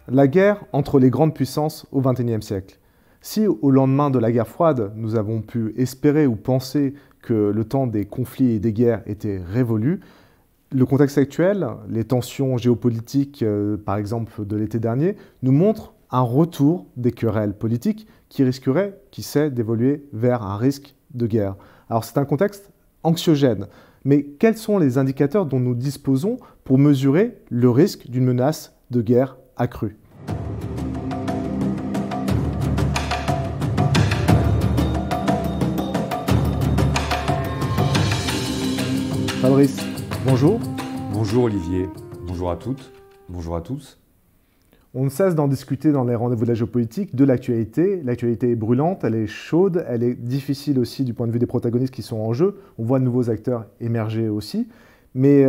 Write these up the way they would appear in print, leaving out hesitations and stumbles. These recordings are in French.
La guerre entre les grandes puissances au XXIe siècle. Si au lendemain de la guerre froide, nous avons pu espérer ou penser que le temps des conflits et des guerres était révolu, le contexte actuel, les tensions géopolitiques, par exemple de l'été dernier, nous montrent un retour des querelles politiques qui risquerait, qui sait, d'évoluer vers un risque de guerre. Alors c'est un contexte anxiogène, mais quels sont les indicateurs dont nous disposons pour mesurer le risque d'une menace de guerre accrue? Fabrice, bonjour. Bonjour Olivier, bonjour à toutes, bonjour à tous. On ne cesse d'en discuter dans les rendez-vous de la géopolitique, de l'actualité. L'actualité est brûlante, elle est chaude, elle est difficile aussi du point de vue des protagonistes qui sont en jeu. On voit de nouveaux acteurs émerger aussi. Mais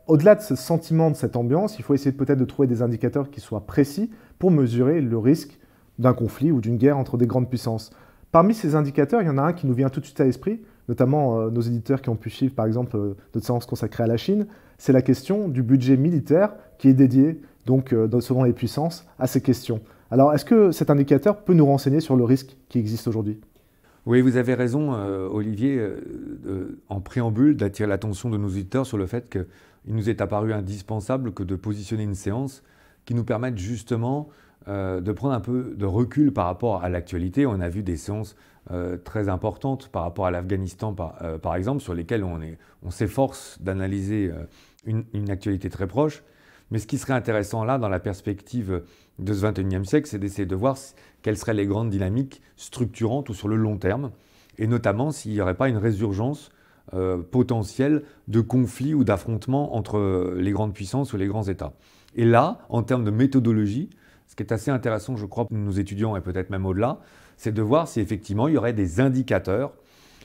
au-delà de ce sentiment, de cette ambiance, il faut essayer peut-être de trouver des indicateurs qui soient précis pour mesurer le risque d'un conflit ou d'une guerre entre des grandes puissances. Parmi ces indicateurs, il y en a un qui nous vient tout de suite à l'esprit, notamment nos éditeurs qui ont pu suivre par exemple notre séance consacrée à la Chine, c'est la question du budget militaire qui est dédié, donc selon les puissances, à ces questions. Alors est-ce que cet indicateur peut nous renseigner sur le risque qui existe aujourd'hui? Oui, vous avez raison Olivier, en préambule, d'attirer l'attention de nos auditeurs sur le fait qu'il nous est apparu indispensable que de positionner une séance qui nous permette justement de prendre un peu de recul par rapport à l'actualité. On a vu des séances très importantes par rapport à l'Afghanistan, par exemple, sur lesquelles on s'efforce d'analyser une actualité très proche. Mais ce qui serait intéressant là, dans la perspective de ce XXIe siècle, c'est d'essayer de voir quelles seraient les grandes dynamiques structurantes ou sur le long terme, et notamment s'il n'y aurait pas une résurgence potentielle de conflits ou d'affrontements entre les grandes puissances ou les grands États. Et là, en termes de méthodologie, ce qui est assez intéressant, je crois, pour nos étudiants et peut-être même au-delà, c'est de voir si effectivement il y aurait des indicateurs,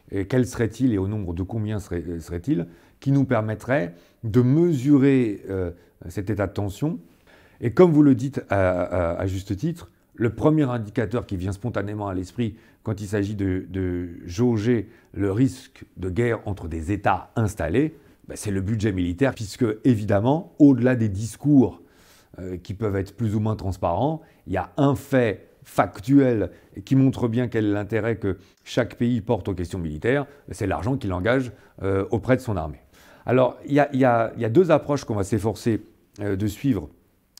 et quels seraient-ils et au nombre de combien seraient-ils, qui nous permettraient de mesurer cet état de tension. Et comme vous le dites à juste titre, le premier indicateur qui vient spontanément à l'esprit quand il s'agit de jauger le risque de guerre entre des États installés, c'est le budget militaire, puisque évidemment, au-delà des discours qui peuvent être plus ou moins transparents, il y a un fait factuel qui montre bien quel est l'intérêt que chaque pays porte aux questions militaires, c'est l'argent qu'il engage auprès de son armée. Alors, il y a deux approches qu'on va s'efforcer de suivre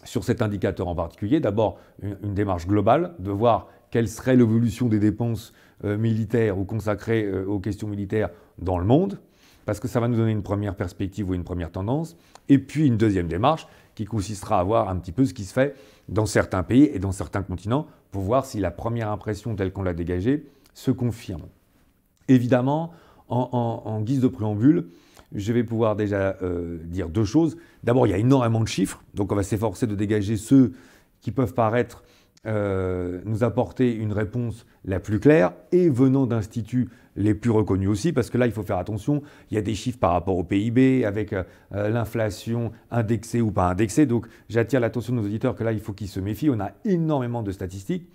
sur cet indicateur en particulier. D'abord, une démarche globale, de voir quelle serait l'évolution des dépenses militaires ou consacrées aux questions militaires dans le monde, parce que ça va nous donner une première perspective ou une première tendance. Et puis une deuxième démarche qui consistera à voir un petit peu ce qui se fait dans certains pays et dans certains continents pour voir si la première impression telle qu'on l'a dégagée se confirme. Évidemment, en guise de préambule, je vais pouvoir déjà dire deux choses. D'abord, il y a énormément de chiffres, donc on va s'efforcer de dégager ceux qui peuvent paraître nous apporter une réponse la plus claire et venant d'instituts les plus reconnus aussi, parce que là, il faut faire attention, il y a des chiffres par rapport au PIB, avec l'inflation indexée ou pas indexée, donc j'attire l'attention de nos auditeurs que là, il faut qu'ils se méfient, on a énormément de statistiques,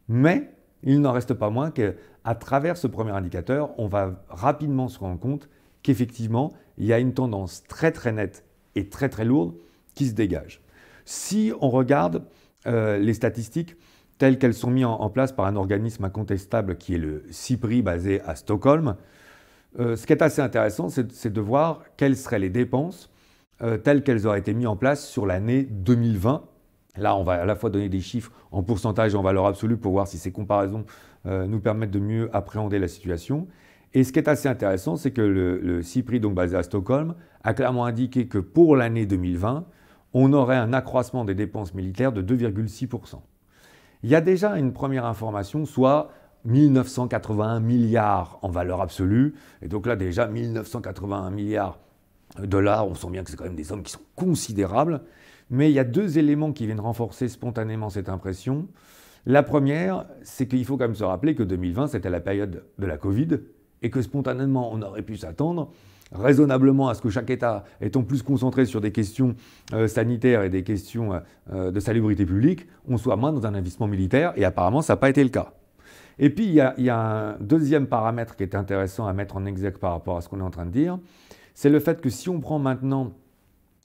mais il n'en reste pas moins qu'à travers ce premier indicateur, on va rapidement se rendre compte qu'effectivement, il y a une tendance très très nette et très très lourde qui se dégage. Si on regarde les statistiques telles qu'elles sont mises en place par un organisme incontestable qui est le CIPRI basé à Stockholm, ce qui est assez intéressant, c'est de voir quelles seraient les dépenses telles qu'elles auraient été mises en place sur l'année 2020. Là, on va à la fois donner des chiffres en pourcentage et en valeur absolue pour voir si ces comparaisons nous permettent de mieux appréhender la situation. Et ce qui est assez intéressant, c'est que le CIPRI, donc basé à Stockholm, a clairement indiqué que pour l'année 2020, on aurait un accroissement des dépenses militaires de 2,6%. Il y a déjà une première information, soit 1981 milliards en valeur absolue. Et donc là, déjà, 1981 milliards de dollars, on sent bien que c'est quand même des sommes qui sont considérables. Mais il y a deux éléments qui viennent renforcer spontanément cette impression. La première, c'est qu'il faut quand même se rappeler que 2020, c'était la période de la Covid, et que spontanément, on aurait pu s'attendre raisonnablement à ce que chaque État étant plus concentré sur des questions sanitaires et des questions de salubrité publique, on soit moins dans un investissement militaire, et apparemment, ça n'a pas été le cas. Et puis, il y a un deuxième paramètre qui est intéressant à mettre en exergue par rapport à ce qu'on est en train de dire, c'est le fait que si on prend maintenant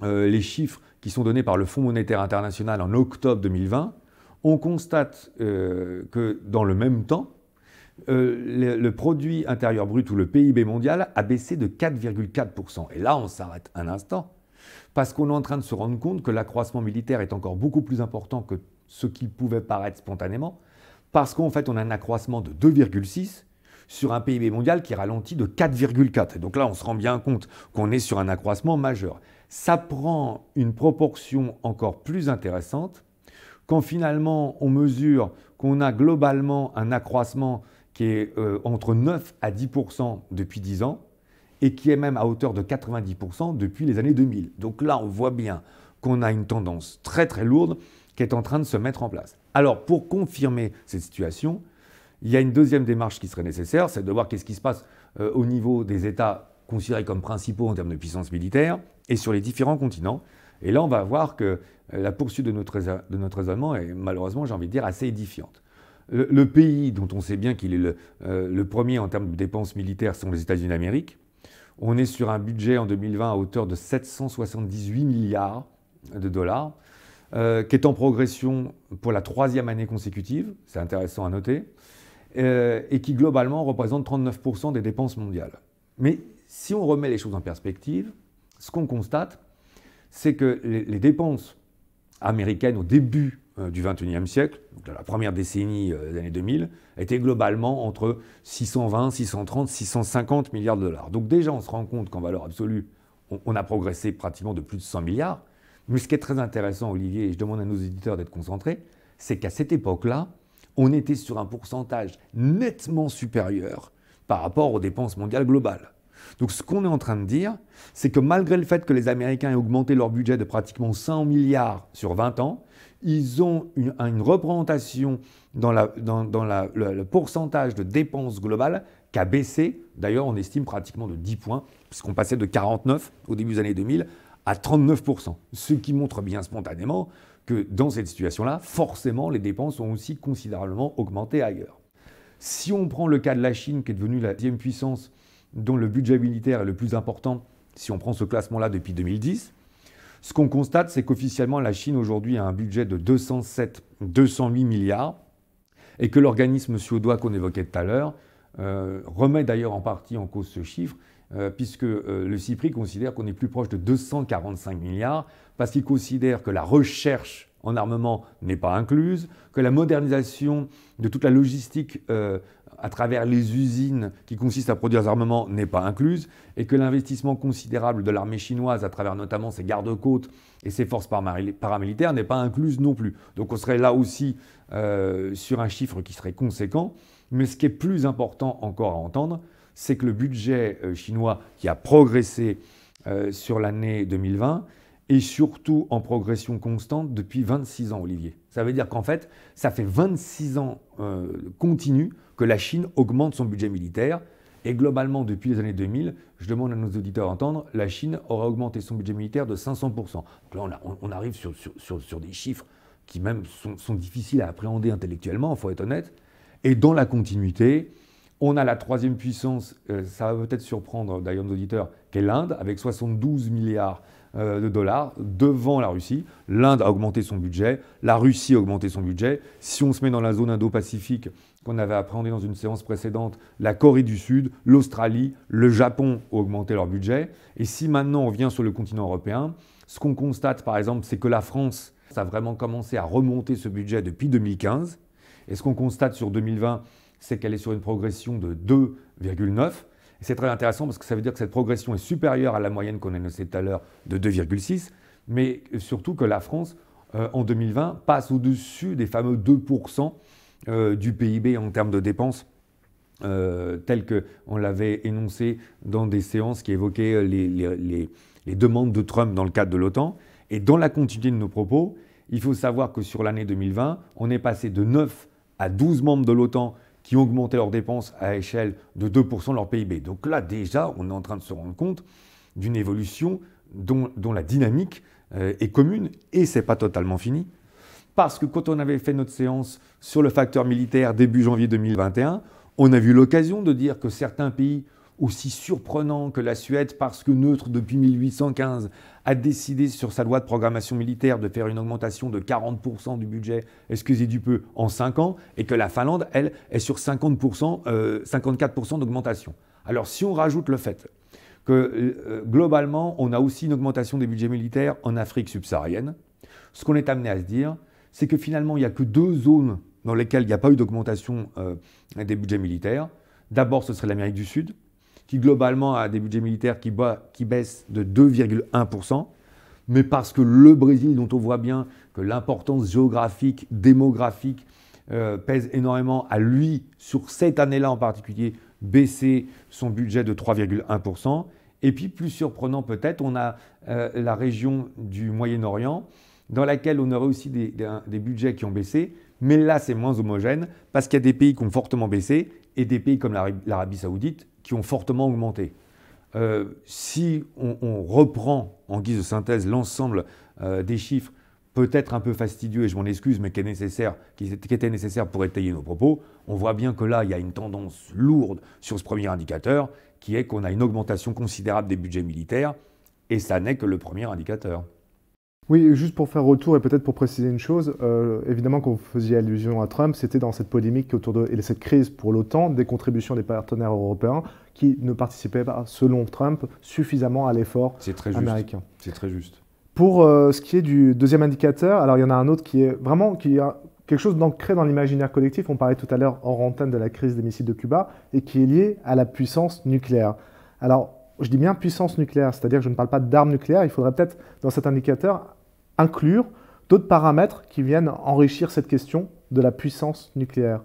les chiffres qui sont donnés par le Fonds monétaire international en octobre 2020, on constate que dans le même temps, le produit intérieur brut ou le PIB mondial a baissé de 4,4%. Et là, on s'arrête un instant, parce qu'on est en train de se rendre compte que l'accroissement militaire est encore beaucoup plus important que ce qui pouvait paraître spontanément, parce qu'en fait, on a un accroissement de 2,6 sur un PIB mondial qui ralentit de 4,4. Et donc là, on se rend bien compte qu'on est sur un accroissement majeur. Ça prend une proportion encore plus intéressante quand finalement on mesure qu'on a globalement un accroissement qui est entre 9 à 10% depuis 10 ans et qui est même à hauteur de 90% depuis les années 2000. Donc là, on voit bien qu'on a une tendance très très lourde qui est en train de se mettre en place. Alors, pour confirmer cette situation, il y a une deuxième démarche qui serait nécessaire, c'est de voir qu'est-ce qui se passe au niveau des États considérés comme principaux en termes de puissance militaire et sur les différents continents. Et là, on va voir que la poursuite de notre raisonnement est malheureusement, j'ai envie de dire, assez édifiante. Le pays dont on sait bien qu'il est le premier en termes de dépenses militaires sont les États-Unis d'Amérique. On est sur un budget en 2020 à hauteur de 778 milliards de dollars, qui est en progression pour la 3e année consécutive, c'est intéressant à noter, et qui globalement représente 39% des dépenses mondiales. Mais si on remet les choses en perspective, ce qu'on constate, c'est que les dépenses américaines au début du XXIe siècle, donc dans la première décennie des années 2000, étaient globalement entre 620, 630, 650 milliards de dollars. Donc déjà, on se rend compte qu'en valeur absolue, on a progressé pratiquement de plus de 100 milliards. Mais ce qui est très intéressant, Olivier, et je demande à nos éditeurs d'être concentrés, c'est qu'à cette époque-là, on était sur un pourcentage nettement supérieur par rapport aux dépenses mondiales globales. Donc ce qu'on est en train de dire, c'est que malgré le fait que les Américains aient augmenté leur budget de pratiquement 100 milliards sur 20 ans, ils ont une représentation dans le pourcentage de dépenses globales qui a baissé. D'ailleurs, on estime pratiquement de 10 points, puisqu'on passait de 49 au début des années 2000 à 39%. Ce qui montre bien spontanément que dans cette situation-là, forcément, les dépenses ont aussi considérablement augmenté ailleurs. Si on prend le cas de la Chine, qui est devenue la 10e puissance, dont le budget militaire est le plus important, si on prend ce classement-là depuis 2010, ce qu'on constate, c'est qu'officiellement, la Chine aujourd'hui a un budget de 208 milliards et que l'organisme suédois qu'on évoquait tout à l'heure remet d'ailleurs en partie en cause ce chiffre, puisque le CIPRI considère qu'on est plus proche de 245 milliards parce qu'il considère que la recherche en armement n'est pas incluse, que la modernisation de toute la logistique à travers les usines qui consistent à produire des armements n'est pas incluse et que l'investissement considérable de l'armée chinoise à travers notamment ses gardes-côtes et ses forces paramilitaires n'est pas incluse non plus. Donc on serait là aussi sur un chiffre qui serait conséquent. Mais ce qui est plus important encore à entendre, c'est que le budget chinois qui a progressé sur l'année 2020 est surtout en progression constante depuis 26 ans, Olivier. Ça veut dire qu'en fait, ça fait 26 ans continus que la Chine augmente son budget militaire. Et globalement, depuis les années 2000, je demande à nos auditeurs d'entendre, la Chine aurait augmenté son budget militaire de 500%. Donc là, on arrive sur des chiffres qui même sont difficiles à appréhender intellectuellement, il faut être honnête. Et dans la continuité, on a la 3e puissance, ça va peut-être surprendre d'ailleurs nos auditeurs, qu'est l'Inde, avec 72 milliards de dollars devant la Russie. L'Inde a augmenté son budget, la Russie a augmenté son budget. Si on se met dans la zone Indo-Pacifique qu'on avait appréhendé dans une séance précédente, la Corée du Sud, l'Australie, le Japon ont augmenté leur budget. Et si maintenant on vient sur le continent européen, ce qu'on constate par exemple, c'est que la France a vraiment commencé à remonter ce budget depuis 2015. Et ce qu'on constate sur 2020, c'est qu'elle est sur une progression de 2,9. Et c'est très intéressant parce que ça veut dire que cette progression est supérieure à la moyenne qu'on a annoncée tout à l'heure de 2,6, mais surtout que la France, en 2020, passe au-dessus des fameux 2% du PIB en termes de dépenses, tel qu'on l'avait énoncé dans des séances qui évoquaient les demandes de Trump dans le cadre de l'OTAN. Et dans la continuité de nos propos, il faut savoir que sur l'année 2020, on est passé de 9 à 12 membres de l'OTAN qui ont augmenté leurs dépenses à échelle de 2% de leur PIB. Donc là, déjà, on est en train de se rendre compte d'une évolution dont la dynamique est commune, et ce n'est pas totalement fini. Parce que quand on avait fait notre séance sur le facteur militaire début janvier 2021, on a vu l'occasion de dire que certains pays aussi surprenant que la Suède, parce que neutre depuis 1815, a décidé sur sa loi de programmation militaire de faire une augmentation de 40% du budget, excusez du peu, en 5 ans, et que la Finlande, elle, est sur 50%, 54% d'augmentation. Alors si on rajoute le fait que globalement, on a aussi une augmentation des budgets militaires en Afrique subsaharienne, ce qu'on est amené à se dire, c'est que finalement, il n'y a que 2 zones dans lesquelles il n'y a pas eu d'augmentation des budgets militaires. D'abord, ce serait l'Amérique du Sud, qui globalement a des budgets militaires qui baissent de 2,1%, mais parce que le Brésil, dont on voit bien que l'importance géographique, démographique, pèse énormément, a lui, sur cette année-là en particulier, baissé son budget de 3,1%. Et puis, plus surprenant peut-être, on a la région du Moyen-Orient, dans laquelle on aurait aussi des budgets qui ont baissé, mais là, c'est moins homogène, parce qu'il y a des pays qui ont fortement baissé, et des pays comme l'Arabie Saoudite qui ont fortement augmenté. Si on reprend en guise de synthèse l'ensemble des chiffres, peut-être un peu fastidieux, et je m'en excuse, mais qui était nécessaire pour étayer nos propos, on voit bien que là, il y a une tendance lourde sur ce premier indicateur, qui est qu'on a une augmentation considérable des budgets militaires, et ça n'est que le premier indicateur. Oui, juste pour faire retour et peut-être pour préciser une chose, évidemment quand vous faisiez allusion à Trump, c'était dans cette polémique autour de cette crise pour l'OTAN, des contributions des partenaires européens qui ne participaient pas, selon Trump, suffisamment à l'effort américain. C'est très juste. Pour ce qui est du deuxième indicateur, alors il y en a un autre qui est vraiment quelque chose d'ancré dans l'imaginaire collectif. On parlait tout à l'heure hors antenne de la crise des missiles de Cuba et qui est lié à la puissance nucléaire. Alors, je dis bien puissance nucléaire, c'est-à-dire que je ne parle pas d'armes nucléaires. Il faudrait peut-être, dans cet indicateur, inclure d'autres paramètres qui viennent enrichir cette question de la puissance nucléaire.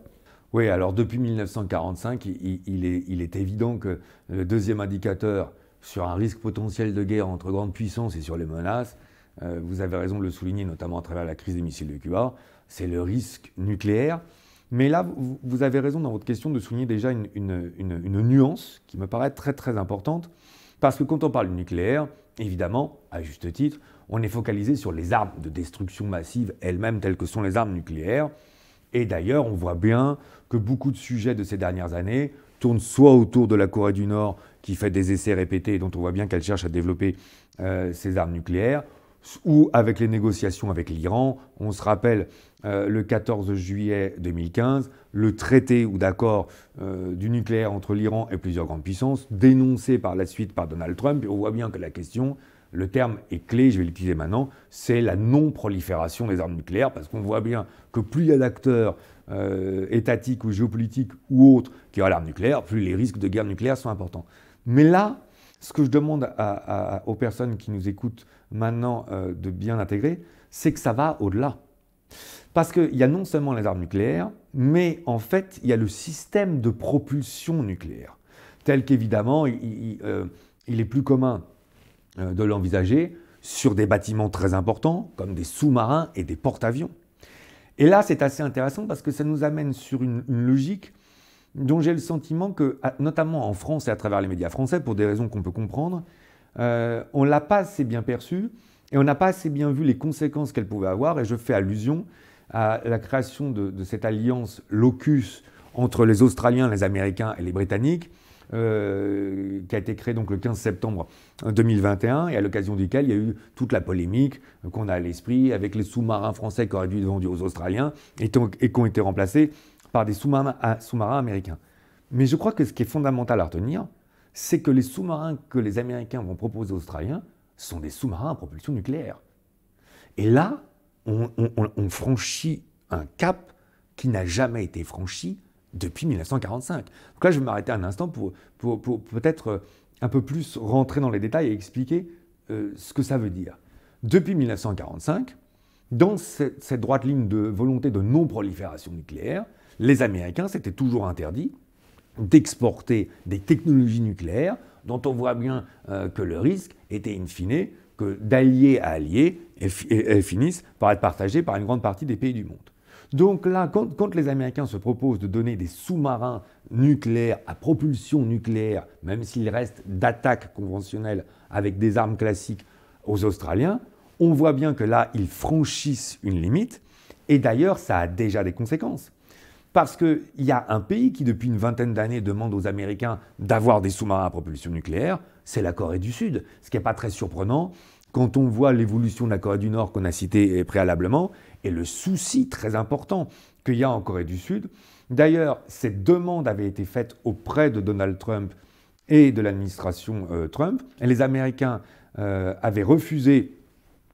Oui, alors depuis 1945, il est évident que le deuxième indicateur sur un risque potentiel de guerre entre grandes puissances et sur les menaces, vous avez raison de le souligner, notamment à travers la crise des missiles de Cuba, c'est le risque nucléaire. Mais là, vous avez raison dans votre question de souligner déjà une nuance qui me paraît très très importante, parce que quand on parle du nucléaire, évidemment, à juste titre, on est focalisé sur les armes de destruction massive elles-mêmes, telles que sont les armes nucléaires. Et d'ailleurs, on voit bien que beaucoup de sujets de ces dernières années tournent soit autour de la Corée du Nord, qui fait des essais répétés, et dont on voit bien qu'elle cherche à développer ses armes nucléaires, ou avec les négociations avec l'Iran. On se rappelle le 14 juillet 2015, le traité ou d'accord du nucléaire entre l'Iran et plusieurs grandes puissances, dénoncé par la suite par Donald Trump. Et on voit bien que la question, le terme est clé, je vais l'utiliser maintenant, c'est la non-prolifération des armes nucléaires, parce qu'on voit bien que plus il y a d'acteurs étatiques ou géopolitiques ou autres qui ont l'arme nucléaire, plus les risques de guerre nucléaire sont importants. Mais là, ce que je demande aux personnes qui nous écoutent maintenant de bien intégrer, c'est que ça va au-delà. Parce qu'il y a non seulement les armes nucléaires, mais en fait, il y a le système de propulsion nucléaire, tel qu'évidemment, il est plus commun de l'envisager sur des bâtiments très importants, comme des sous-marins et des porte-avions. Et là, c'est assez intéressant parce que ça nous amène sur une logique dont j'ai le sentiment que, notamment en France et à travers les médias français, pour des raisons qu'on peut comprendre, on ne l'a pas assez bien perçue et on n'a pas assez bien vu les conséquences qu'elle pouvait avoir. Et je fais allusion à la création de cette alliance LAUKUS entre les Australiens, les Américains et les Britanniques, qui a été créée donc le 15 septembre 2021 et à l'occasion duquel il y a eu toute la polémique qu'on a à l'esprit avec les sous-marins français qui auraient dû être vendus aux Australiens et qui ont été remplacés par des sous-marins américains. Mais je crois que ce qui est fondamental à retenir, c'est que les sous-marins que les Américains vont proposer aux Australiens sont des sous-marins à propulsion nucléaire. Et là, on franchit un cap qui n'a jamais été franchi depuis 1945. Donc là, je vais m'arrêter un instant pour peut-être un peu plus rentrer dans les détails et expliquer ce que ça veut dire. Depuis 1945, dans cette droite ligne de volonté de non-prolifération nucléaire, les Américains s'étaient toujours interdits d'exporter des technologies nucléaires dont on voit bien que le risque était in fine que d'alliés à alliés, elles finissent par être partagées par une grande partie des pays du monde. Donc là, quand les Américains se proposent de donner des sous-marins nucléaires à propulsion nucléaire, même s'ils restent d'attaque conventionnelle avec des armes classiques aux Australiens, on voit bien que là, ils franchissent une limite. Et d'ailleurs, ça a déjà des conséquences. Parce qu'il y a un pays qui, depuis une vingtaine d'années, demande aux Américains d'avoir des sous-marins à propulsion nucléaire, c'est la Corée du Sud. Ce qui n'est pas très surprenant quand on voit l'évolution de la Corée du Nord qu'on a citée préalablement, et le souci très important qu'il y a en Corée du Sud. D'ailleurs, cette demande avait été faite auprès de Donald Trump et de l'administration Trump, et les Américains avaient refusé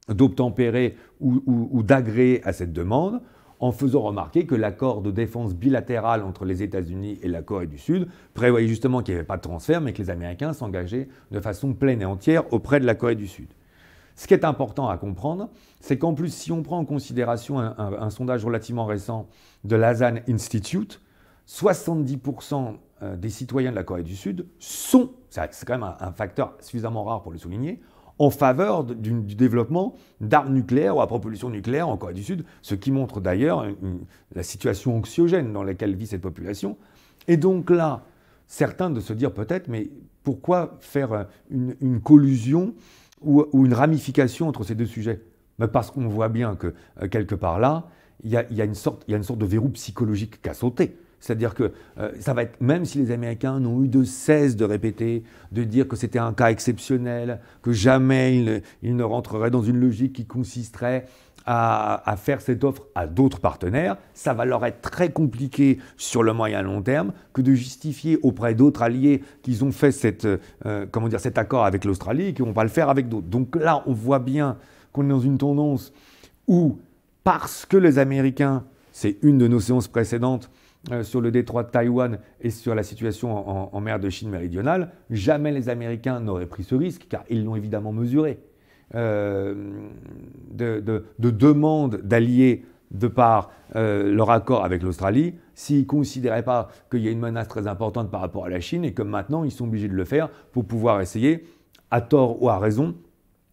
d'obtempérer ou d'agréer à cette demande, en faisant remarquer que l'accord de défense bilatéral entre les États-Unis et la Corée du Sud prévoyait justement qu'il n'y avait pas de transfert, mais que les Américains s'engageaient de façon pleine et entière auprès de la Corée du Sud. Ce qui est important à comprendre, c'est qu'en plus, si on prend en considération un sondage relativement récent de l'Asan Institute, 70% des citoyens de la Corée du Sud sont, c'est quand même un facteur suffisamment rare pour le souligner, en faveur du développement d'armes nucléaires ou à propulsion nucléaire en Corée du Sud, ce qui montre d'ailleurs la situation anxiogène dans laquelle vit cette population. Et donc là, certains de se dire peut-être, mais pourquoi faire une collusion ou une ramification entre ces deux sujets? Parce qu'on voit bien que quelque part là, il y a une sorte de verrou psychologique qui a sauté. C'est-à-dire que ça va être, même si les Américains n'ont eu de cesse de répéter, de dire que c'était un cas exceptionnel, que jamais ils ne rentreraient dans une logique qui consisterait à faire cette offre à d'autres partenaires, ça va leur être très compliqué sur le moyen et long terme que de justifier auprès d'autres alliés qu'ils ont fait cet accord avec l'Australie et qu'ils ne vont pas le faire avec d'autres. Donc là, on voit bien qu'on est dans une tendance où, parce que les Américains, c'est une de nos séances précédentes, sur le détroit de Taïwan et sur la situation en mer de Chine méridionale, jamais les Américains n'auraient pris ce risque, car ils l'ont évidemment mesuré, de demande d'alliés de par leur accord avec l'Australie, s'ils ne considéraient pas qu'il y a une menace très importante par rapport à la Chine et que maintenant ils sont obligés de le faire pour pouvoir essayer, à tort ou à raison,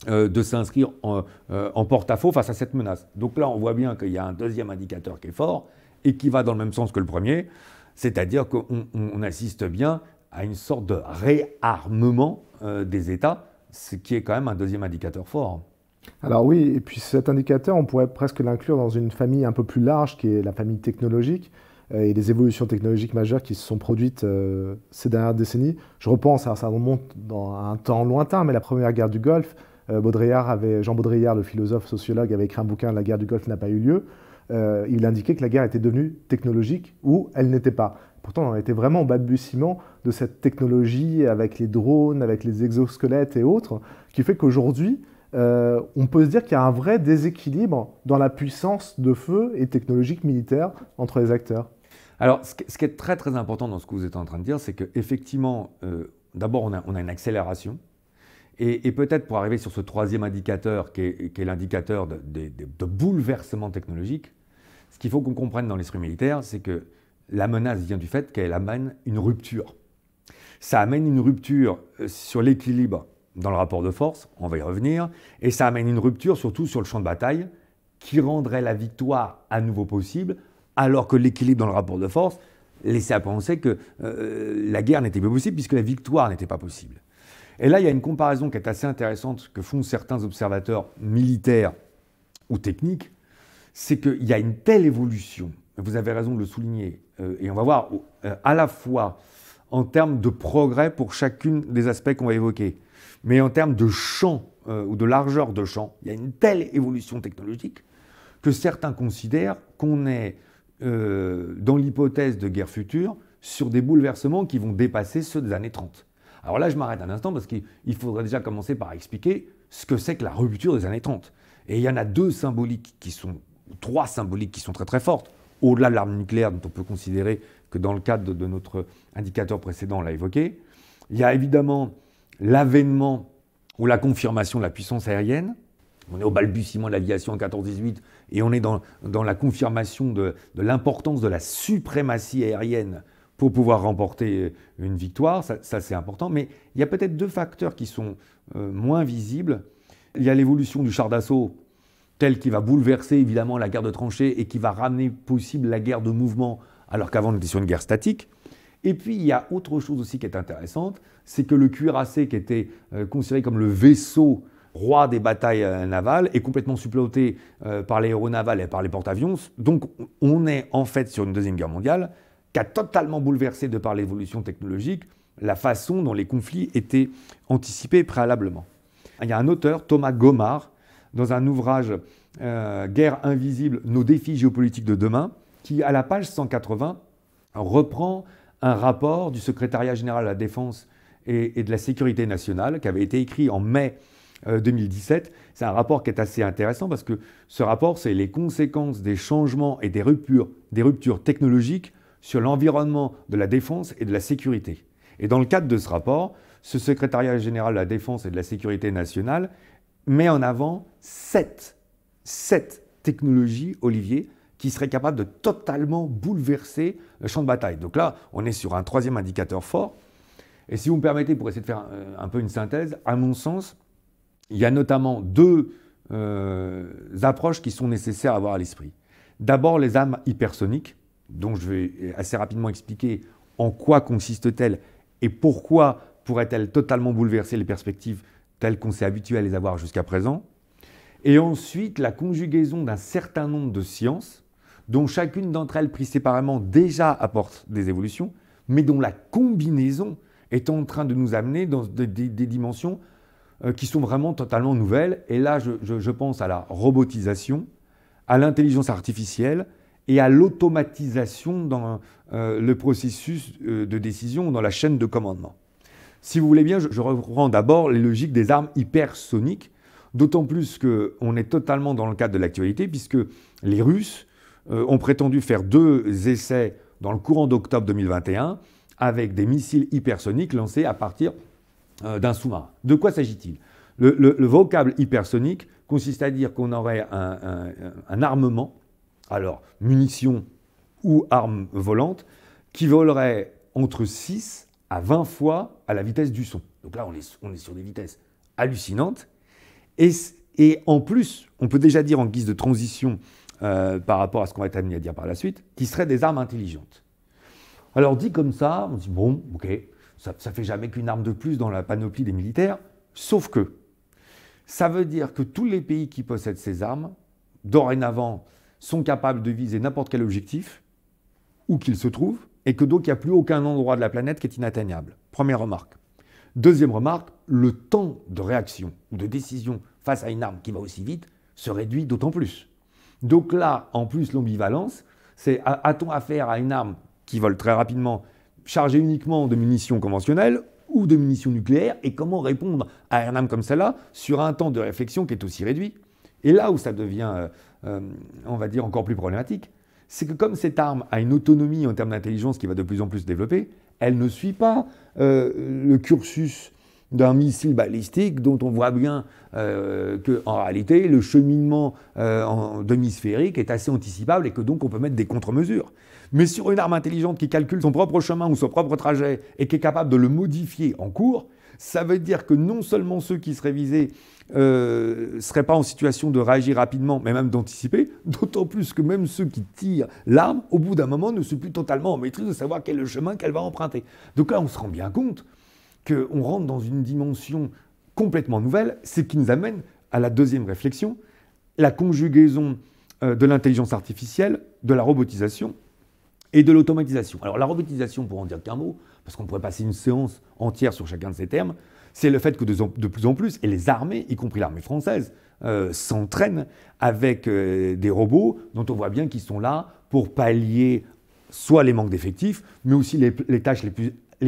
de s'inscrire en porte-à-faux face à cette menace. Donc là, on voit bien qu'il y a un deuxième indicateur qui est fort, et qui va dans le même sens que le premier, c'est-à-dire qu'on assiste bien à une sorte de réarmement des États, ce qui est quand même un deuxième indicateur fort. Alors oui, et puis cet indicateur, on pourrait presque l'inclure dans une famille un peu plus large, qui est la famille technologique, et les évolutions technologiques majeures qui se sont produites ces dernières décennies. Je repense, ça remonte dans un temps lointain, mais la première guerre du Golfe, Jean Baudrillard, le philosophe sociologue, avait écrit un bouquin « La guerre du Golfe n'a pas eu lieu ». Il indiquait que la guerre était devenue technologique ou elle n'était pas. Pourtant, on était vraiment au balbutiement de cette technologie avec les drones, avec les exosquelettes et autres, qui fait qu'aujourd'hui, on peut se dire qu'il y a un vrai déséquilibre dans la puissance de feu et technologique militaire entre les acteurs. Alors, ce qui est très très important dans ce que vous êtes en train de dire, c'est qu'effectivement, d'abord, on a une accélération. Et peut-être pour arriver sur ce troisième indicateur, qui est l'indicateur de bouleversement technologique, ce qu'il faut qu'on comprenne dans l'esprit militaire, c'est que la menace vient du fait qu'elle amène une rupture. Ça amène une rupture sur l'équilibre dans le rapport de force, on va y revenir, et ça amène une rupture surtout sur le champ de bataille qui rendrait la victoire à nouveau possible, alors que l'équilibre dans le rapport de force laissait à penser que la guerre n'était pas possible puisque la victoire n'était pas possible. Et là, il y a une comparaison qui est assez intéressante que font certains observateurs militaires ou techniques, c'est qu'il y a une telle évolution, vous avez raison de le souligner, et on va voir à la fois en termes de progrès pour chacune des aspects qu'on va évoquer, mais en termes de champ ou de largeur de champ, il y a une telle évolution technologique que certains considèrent qu'on est dans l'hypothèse de guerre future sur des bouleversements qui vont dépasser ceux des années 30. Alors là, je m'arrête un instant parce qu'il faudrait déjà commencer par expliquer ce que c'est que la rupture des années 30. Et il y en a trois symboliques qui sont très très fortes. Au-delà de l'arme nucléaire, dont on peut considérer que dans le cadre de notre indicateur précédent, on l'a évoqué, il y a évidemment l'avènement ou la confirmation de la puissance aérienne. On est au balbutiement de l'aviation en 14-18 et on est dans la confirmation de l'importance de la suprématie aérienne pour pouvoir remporter une victoire, ça c'est important. Mais il y a peut-être deux facteurs qui sont moins visibles. Il y a l'évolution du char d'assaut, tel qui va bouleverser évidemment la guerre de tranchées et qui va ramener possible la guerre de mouvement, alors qu'avant on était sur une guerre statique. Et puis il y a autre chose aussi qui est intéressante, c'est que le cuirassé qui était considéré comme le vaisseau roi des batailles navales, est complètement supplanté par l'aéronaval et par les porte-avions. Donc on est en fait sur une Deuxième Guerre mondiale qui a totalement bouleversé, de par l'évolution technologique, la façon dont les conflits étaient anticipés préalablement. Il y a un auteur, Thomas Gomard, dans un ouvrage Guerre invisible, nos défis géopolitiques de demain, qui, à la page 180, reprend un rapport du secrétariat général à la Défense et de la Sécurité nationale, qui avait été écrit en mai 2017. C'est un rapport qui est assez intéressant parce que ce rapport, c'est les conséquences des changements et des ruptures technologiques sur l'environnement de la défense et de la sécurité. Et dans le cadre de ce rapport, ce secrétariat général de la Défense et de la Sécurité nationale met en avant sept technologies, Olivier, qui seraient capables de totalement bouleverser le champ de bataille. Donc là, on est sur un troisième indicateur fort. Et si vous me permettez, pour essayer de faire un peu une synthèse, à mon sens, il y a notamment deux approches qui sont nécessaires à avoir à l'esprit. D'abord, les armes hypersoniques, dont je vais assez rapidement expliquer en quoi consiste-t-elle et pourquoi pourrait-elle totalement bouleverser les perspectives telles qu'on s'est habitué à les avoir jusqu'à présent. Et ensuite, la conjugaison d'un certain nombre de sciences, dont chacune d'entre elles, prises séparément, déjà apporte des évolutions, mais dont la combinaison est en train de nous amener dans des dimensions qui sont vraiment totalement nouvelles. Et là, je pense à la robotisation, à l'intelligence artificielle et à l'automatisation dans le processus de décision, dans la chaîne de commandement. Si vous voulez bien, je reprends d'abord les logiques des armes hypersoniques, d'autant plus qu'on est totalement dans le cadre de l'actualité, puisque les Russes ont prétendu faire 2 essais dans le courant d'octobre 2021 avec des missiles hypersoniques lancés à partir d'un sous-marin. De quoi s'agit-il ? Le vocable hypersonique consiste à dire qu'on aurait un armement, alors munitions ou armes volantes, qui volerait entre 6 à 20 fois à la vitesse du son. Donc là, on est sur des vitesses hallucinantes. Et en plus, on peut déjà dire en guise de transition par rapport à ce qu'on va être amené à dire par la suite, qui seraient des armes intelligentes. Alors dit comme ça, on se dit bon, ok, ça fait jamais qu'une arme de plus dans la panoplie des militaires, sauf que ça veut dire que tous les pays qui possèdent ces armes, dorénavant, sont capables de viser n'importe quel objectif, où qu'il se trouve, et que donc il n'y a plus aucun endroit de la planète qui est inatteignable. Première remarque. Deuxième remarque, le temps de réaction ou de décision face à une arme qui va aussi vite se réduit d'autant plus. Donc là, en plus, l'ambivalence, c'est a-t-on affaire à une arme qui vole très rapidement, chargée uniquement de munitions conventionnelles ou de munitions nucléaires, et comment répondre à une arme comme celle-là sur un temps de réflexion qui est aussi réduit. Et là où ça devient, on va dire, encore plus problématique, c'est que comme cette arme a une autonomie en termes d'intelligence qui va de plus en plus se développer, elle ne suit pas le cursus d'un missile balistique dont on voit bien qu'en réalité, le cheminement en demi-sphérique est assez anticipable et que donc on peut mettre des contre-mesures. Mais sur une arme intelligente qui calcule son propre chemin ou son propre trajet et qui est capable de le modifier en cours, ça veut dire que non seulement ceux qui seraient visés ne seraient pas en situation de réagir rapidement, mais même d'anticiper, d'autant plus que même ceux qui tirent l'arme, au bout d'un moment, ne sont plus totalement en maîtrise de savoir quel est le chemin qu'elle va emprunter. Donc là, on se rend bien compte qu'on rentre dans une dimension complètement nouvelle, ce qui nous amène à la deuxième réflexion, la conjugaison de l'intelligence artificielle, de la robotisation et de l'automatisation. Alors la robotisation, pour en dire qu'un mot, parce qu'on pourrait passer une séance entière sur chacun de ces termes, c'est le fait que de plus en plus, et les armées, y compris l'armée française, s'entraînent avec des robots dont on voit bien qu'ils sont là pour pallier soit les manques d'effectifs, mais aussi les tâches les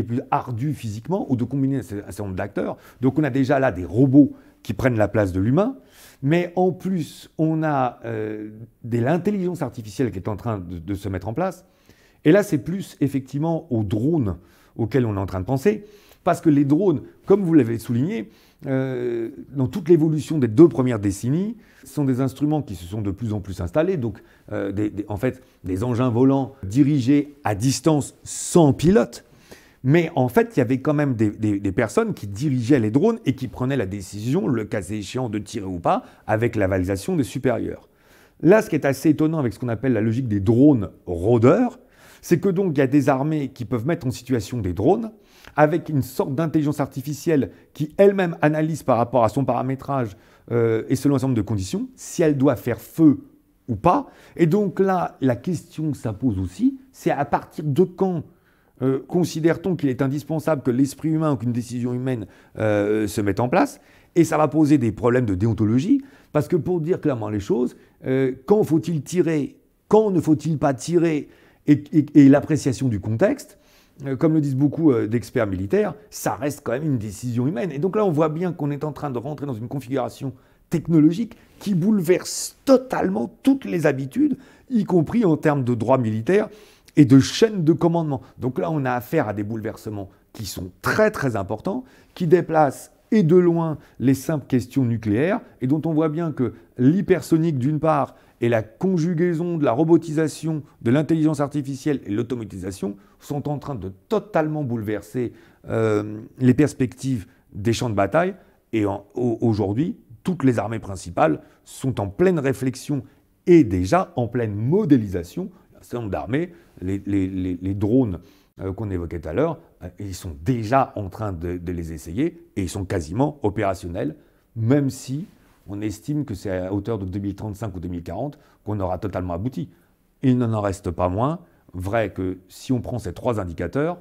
plus ardues physiquement, ou de combiner un certain nombre d'acteurs. Donc on a déjà là des robots qui prennent la place de l'humain, mais en plus on a de l'intelligence artificielle qui est en train de se mettre en place. Et là c'est plus effectivement aux drones auxquels on est en train de penser, parce que les drones, comme vous l'avez souligné, dans toute l'évolution des 2 premières décennies, sont des instruments qui se sont de plus en plus installés, donc en fait des engins volants dirigés à distance sans pilote. Mais en fait, il y avait quand même des personnes qui dirigeaient les drones et qui prenaient la décision, le cas échéant, de tirer ou pas, avec la validation des supérieurs. Là, ce qui est assez étonnant avec ce qu'on appelle la logique des drones rôdeurs, C'est que donc il y a des armées qui peuvent mettre en situation des drones avec une sorte d'intelligence artificielle qui elle-même analyse par rapport à son paramétrage et selon un certain nombre de conditions, si elle doit faire feu ou pas. Et donc là, la question que ça pose aussi, c'est à partir de quand considère-t-on qu'il est indispensable que l'esprit humain ou qu'une décision humaine se mette en place? Et ça va poser des problèmes de déontologie, parce que pour dire clairement les choses, quand faut-il tirer, quand ne faut-il pas tirer, et l'appréciation du contexte, comme le disent beaucoup d'experts militaires, ça reste quand même une décision humaine. Et donc là, on voit bien qu'on est en train de rentrer dans une configuration technologique qui bouleverse totalement toutes les habitudes, y compris en termes de droit militaire et de chaîne de commandement. Donc là, on a affaire à des bouleversements qui sont très très importants, qui déplacent et de loin les simples questions nucléaires, et dont on voit bien que l'hypersonique d'une part et la conjugaison de la robotisation, de l'intelligence artificielle et l'automatisation sont en train de totalement bouleverser les perspectives des champs de bataille. Et aujourd'hui, toutes les armées principales sont en pleine réflexion et déjà en pleine modélisation. Un certain nombre d'armées, les drones qu'on évoquait tout à l'heure, ils sont déjà en train de les essayer et ils sont quasiment opérationnels, même si on estime que c'est à hauteur de 2035 ou 2040 qu'on aura totalement abouti. Il n'en reste pas moins vrai que si on prend ces trois indicateurs,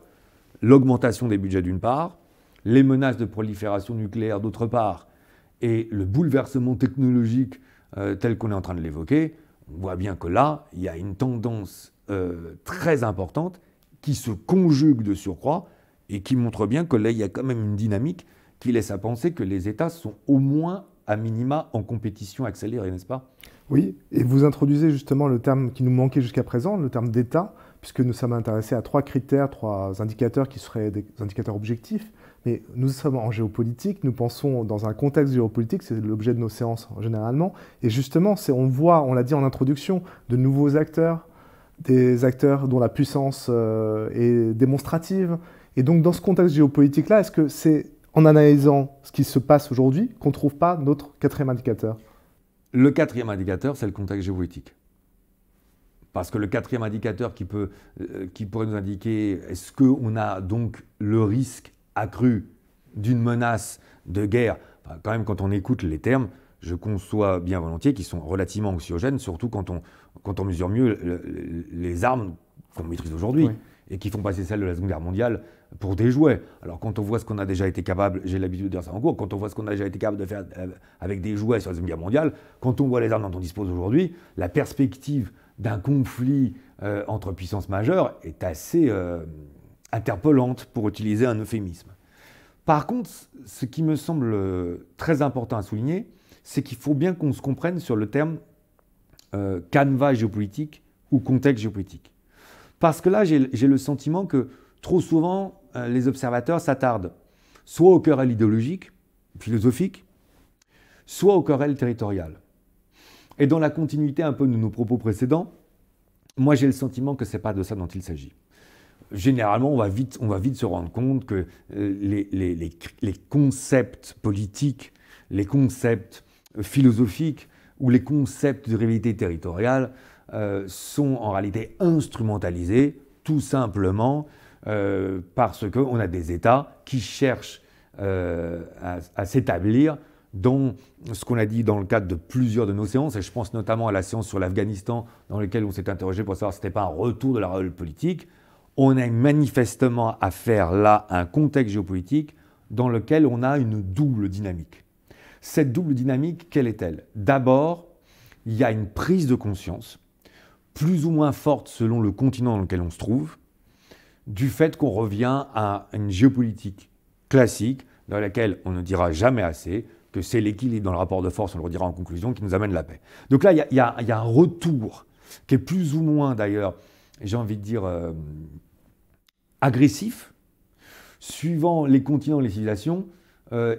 l'augmentation des budgets d'une part, les menaces de prolifération nucléaire d'autre part, et le bouleversement technologique tel qu'on est en train de l'évoquer, on voit bien que là, il y a une tendance très importante qui se conjugue de surcroît et qui montre bien que là, il y a quand même une dynamique qui laisse à penser que les États sont au moins, à minima, en compétition accélérée, n'est-ce pas? Oui, et vous introduisez justement le terme qui nous manquait jusqu'à présent, le terme d'État, puisque nous sommes intéressés à trois critères, trois indicateurs qui seraient des indicateurs objectifs. Mais nous sommes en géopolitique, nous pensons dans un contexte géopolitique, c'est l'objet de nos séances généralement. Et justement, on voit, on l'a dit en introduction, de nouveaux acteurs, des acteurs dont la puissance est démonstrative. Et donc dans ce contexte géopolitique-là, est-ce que c'est en analysant ce qui se passe aujourd'hui qu'on ne trouve pas notre quatrième indicateur? Le quatrième indicateur, c'est le contexte géopolitique. Parce que le quatrième indicateur qui pourrait nous indiquer est-ce qu'on a donc le risque accru d'une menace de guerre, enfin, quand même quand on écoute les termes, je conçois bien volontiers qu'ils sont relativement anxiogènes, surtout quand on mesure mieux les armes qu'on maîtrise aujourd'hui, oui, et qui font passer celles de la Seconde Guerre mondiale pour des jouets. Alors quand on voit ce qu'on a déjà été capable, j'ai l'habitude de dire ça en cours, quand on voit ce qu'on a déjà été capable de faire avec des jouets sur la Seconde Guerre mondiale, quand on voit les armes dont on dispose aujourd'hui, la perspective d'un conflit entre puissances majeures est assez interpellante, pour utiliser un euphémisme. Par contre, ce qui me semble très important à souligner, c'est qu'il faut bien qu'on se comprenne sur le terme canevas géopolitique ou contexte géopolitique. Parce que là, j'ai le sentiment que trop souvent, les observateurs s'attardent soit aux querelles idéologiques, philosophiques, soit aux querelles territoriales. Et dans la continuité un peu de nos propos précédents, moi j'ai le sentiment que ce n'est pas de ça dont il s'agit. Généralement, on va vite se rendre compte que les concepts politiques, les concepts philosophiques ou les concepts de rivalité territoriale sont en réalité instrumentalisés tout simplement parce qu'on a des États qui cherchent à s'établir dans ce qu'on a dit dans le cadre de plusieurs de nos séances, et je pense notamment à la séance sur l'Afghanistan dans laquelle on s'est interrogé pour savoir si ce n'était pas un retour de la réelle politique. On a manifestement à faire là un contexte géopolitique dans lequel on a une double dynamique. Cette double dynamique, quelle est-elle? D'abord, il y a une prise de conscience, plus ou moins forte selon le continent dans lequel on se trouve, du fait qu'on revient à une géopolitique classique dans laquelle on ne dira jamais assez que c'est l'équilibre dans le rapport de force, on le redira en conclusion, qui nous amène la paix. Donc là, il y a un retour qui est plus ou moins d'ailleurs, j'ai envie de dire, agressif, suivant les continents, les civilisations,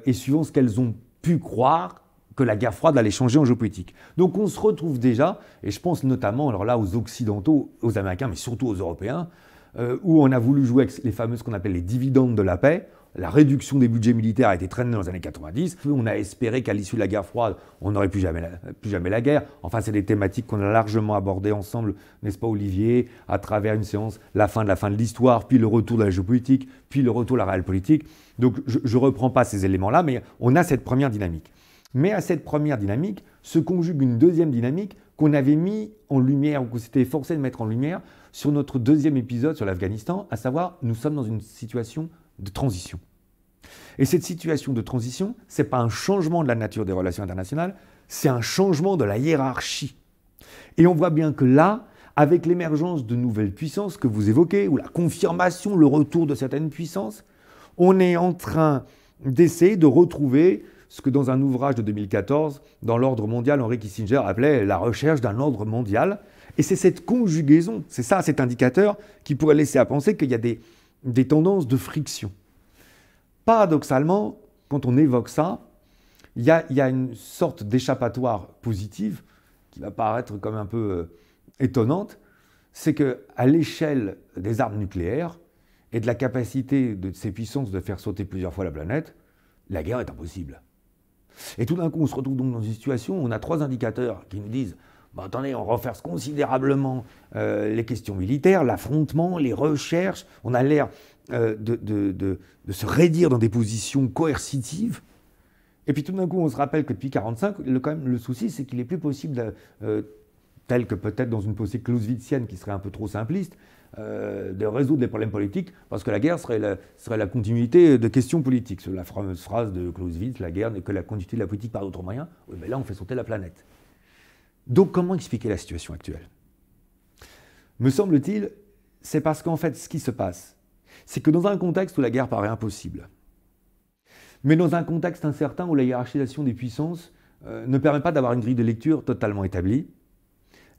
et suivant ce qu'elles ont pu croire que la guerre froide allait changer en géopolitique. Donc on se retrouve déjà, et je pense notamment alors là aux Occidentaux, aux Américains, mais surtout aux Européens, où on a voulu jouer avec les fameuses qu'on appelle les dividendes de la paix. La réduction des budgets militaires a été traînée dans les années 90. On a espéré qu'à l'issue de la guerre froide, on n'aurait plus jamais la guerre. Enfin, c'est des thématiques qu'on a largement abordées ensemble, n'est-ce pas Olivier, à travers une séance, la fin de l'histoire, puis le retour de la géopolitique, puis le retour de la réelle politique. Donc, je ne reprends pas ces éléments-là, mais on a cette première dynamique. Mais à cette première dynamique se conjugue une deuxième dynamique qu'on avait mis en lumière, ou qu'on s'était forcé de mettre en lumière sur notre deuxième épisode sur l'Afghanistan, à savoir, nous sommes dans une situation de transition. Et cette situation de transition, ce n'est pas un changement de la nature des relations internationales, c'est un changement de la hiérarchie. Et on voit bien que là, avec l'émergence de nouvelles puissances que vous évoquez, ou la confirmation, le retour de certaines puissances, on est en train d'essayer de retrouver ce que dans un ouvrage de 2014, dans l'ordre mondial, Henry Kissinger appelait la recherche d'un ordre mondial. Et c'est cette conjugaison, c'est ça cet indicateur, qui pourrait laisser à penser qu'il y a des tendances de friction. Paradoxalement, quand on évoque ça, il y a une sorte d'échappatoire positive qui va paraître comme un peu étonnante, c'est qu'à l'échelle des armes nucléaires et de la capacité de ces puissances de faire sauter plusieurs fois la planète, la guerre est impossible. Et tout d'un coup, on se retrouve donc dans une situation où on a 3 indicateurs qui nous disent attendez, on renforce considérablement les questions militaires, l'affrontement, les recherches, on a l'air de se raidir dans des positions coercitives. Et puis tout d'un coup, on se rappelle que depuis 1945, quand même, le souci, c'est qu'il n'est plus possible, tel que peut-être dans une pensée clausewitzienne qui serait un peu trop simpliste, de résoudre les problèmes politiques, parce que la guerre serait la continuité de questions politiques. C'est la fameuse phrase de Clausewitz, la guerre n'est que la continuité de la politique par d'autres moyens. Oui, mais là, on fait sauter la planète. Donc, comment expliquer la situation actuelle? Me semble-t-il, c'est parce qu'en fait, ce qui se passe, c'est que dans un contexte où la guerre paraît impossible, mais dans un contexte incertain où la hiérarchisation des puissances ne permet pas d'avoir une grille de lecture totalement établie,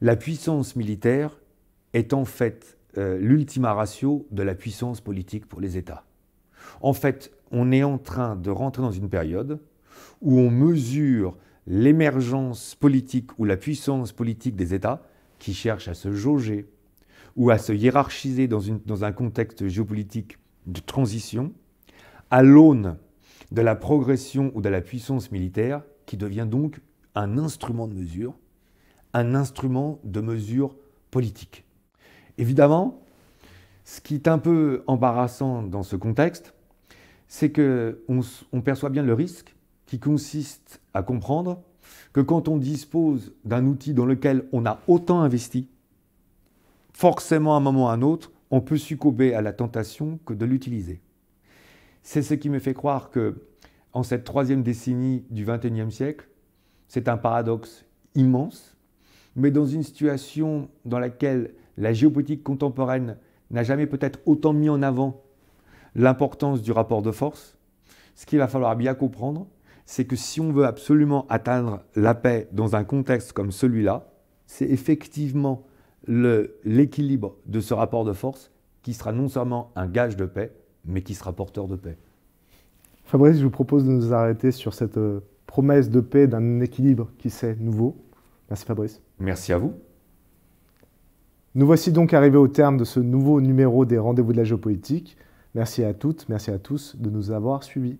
la puissance militaire est en fait l'ultima ratio de la puissance politique pour les États. En fait, on est en train de rentrer dans une période où on mesure l'émergence politique ou la puissance politique des États qui cherchent à se jauger ou à se hiérarchiser dans un contexte géopolitique de transition à l'aune de la progression ou de la puissance militaire qui devient donc un instrument de mesure politique. Évidemment, ce qui est un peu embarrassant dans ce contexte, c'est qu'on perçoit bien le risque qui consiste à comprendre que quand on dispose d'un outil dans lequel on a autant investi, forcément à un moment ou à un autre, on peut succomber à la tentation que de l'utiliser. C'est ce qui me fait croire qu'en cette 3e décennie du XXIe siècle, c'est un paradoxe immense, mais dans une situation dans laquelle la géopolitique contemporaine n'a jamais peut-être autant mis en avant l'importance du rapport de force, ce qu'il va falloir bien comprendre, c'est que si on veut absolument atteindre la paix dans un contexte comme celui-là, c'est effectivement l'équilibre de ce rapport de force qui sera non seulement un gage de paix, mais qui sera porteur de paix. Fabrice, je vous propose de nous arrêter sur cette promesse de paix, d'un équilibre qui s'est nouveau. Merci Fabrice. Merci à vous. Nous voici donc arrivés au terme de ce nouveau numéro des Rendez-vous de la géopolitique. Merci à toutes, merci à tous de nous avoir suivis.